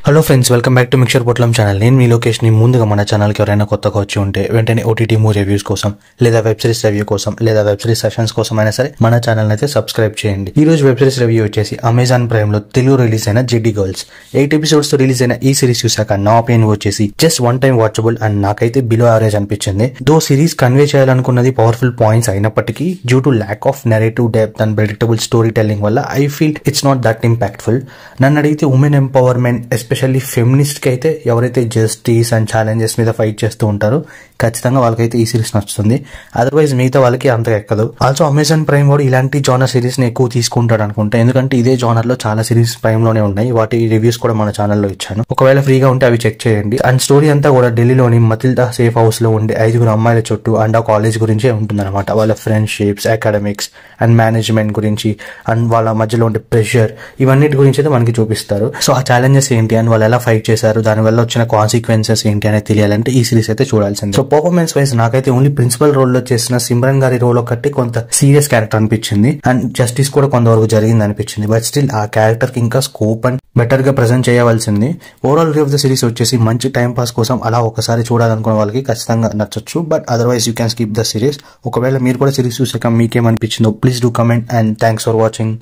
Hello friends, welcome back to mixture పొట్లం channel. నేను మీ location. ముందుగా మన ఛానల్కి ఎవరైనా కొత్తగా వచ్చి ఉంటే వెంటనే ఓటీటీ మూవీ రివ్యూస్ కోసం లేదా వెబ్ సిరీస్ రివ్యూ కోసం లేదా వెబ్ సిరీస్ సెషన్స్ కోసం అయినా సరే మన ఛానల్ అయితే సబ్స్క్రైబ్ చేయండి. ఈ రోజు వెబ్ సిరీస్ రివ్యూ వచ్చేసి అమెజాన్ ప్రైమ్ లో తెలుగు రిలీజ్ అయిన జెడ్డీ గర్ల్స్. 8 ఎపిసోడ్స్ తో రిలీజ్ అయిన ఈ సిరీస్ చూసాక నా ఒపీనియన్ వచ్చేసి just one time watchable and నాకైతే బిలో యావరేజ్ అనిపించింది. దో సిరీస్ కన్వే చేయాలనుకున్నది పవర్ఫుల్ పాయింట్స్ అయినప్పటికీ due to lack of narrative depth and predictable story telling వల్ల I feel it's not that impactful. నన్ను అడిగితే ఉమెన్ ఎంపవర్మెంట్, ఎస్పెషల్లీ ఫెమినిస్ట్ కి అయితే ఎవరైతే జస్టిస్ అండ్ ఛాలెంజెస్ మీద ఫైట్ చేస్తూ ఉంటారో ఖచ్చితంగా వాళ్ళకైతే ఈ సిరీస్ నచ్చుతుంది. అదర్వైజ్ మిగతా వాళ్ళకి అంతగా ఎక్కదు. ఆల్సో అమెజాన్ ప్రైమ్ వాడు ఇలాంటి జానర్ సిరీస్ ని ఎక్కువ తీసుకుంటాడు అనుకుంటా, ఎందుకంటే ఇదే జానర్ లో చాలా సిరీస్ ప్రైమ్ లోనే ఉన్నాయి. వాటి రివ్యూస్ కూడా మన ఛానల్లో ఇచ్చాను. ఒకవేళ ఫ్రీగా ఉంటే అవి చెక్ చేయండి. అండ్ స్టోరీ అంతా కూడా ఢిల్లీలోని మతిల్దా సేఫ్ హౌస్ లో ఉండే 5 అమ్మాయిల చుట్టూ అండ్ ఆ కాలేజ్ గురించే ఉంటుంది అనమాట. వాళ్ళ ఫ్రెండ్షిప్స్, అకాడమిక్స్ అండ్ మేనేజ్మెంట్ గురించి అండ్ వాళ్ళ మధ్యలో ఉండే ప్రెషర్, ఇవన్నిటి గురించి అయితే మనకి చూపిస్తారు. సో ఆ ఛాలెంజెస్ ఏంటి అని వాళ్ళు ఎలా ఫైట్ చేశారు, దాని వల్ల వచ్చిన కాన్సిక్వెన్సెస్ ఏంటి అనేది తెలియాలంటే ఈ సిరీస్ అయితే చూడాల్సింది. సో పర్ఫార్మెన్స్ వైజ్ నాకైతే ఓన్లీ ప్రిన్సిపల్ రోల్ లో చేసిన సిమ్రన్ గారి రోల్ ఒకటి కొంత సీరియస్ క్యారెక్టర్ అనిపించింది అండ్ జస్టిస్ కూడా కొంతవరకు జరిగింది అనిపించింది. బట్ స్టిల్ ఆ క్యారెక్టర్ కి ఇంకా స్కోప్ అండ్ బెటర్ గా ప్రెజెంట్ చేయవలసింది. Overall review of the series వచ్చేసి మంచి టైం పాస్ కోసం అలా ఒకసారి చూడాలనుకునే వాళ్ళకి ఖచ్చితంగా నచ్చొచ్చు. But otherwise you can skip the series. ఒకవేళ మీరు కూడా సిరీస్ చూసాక మీకేమనిపించిందో please do comment and thanks for watching.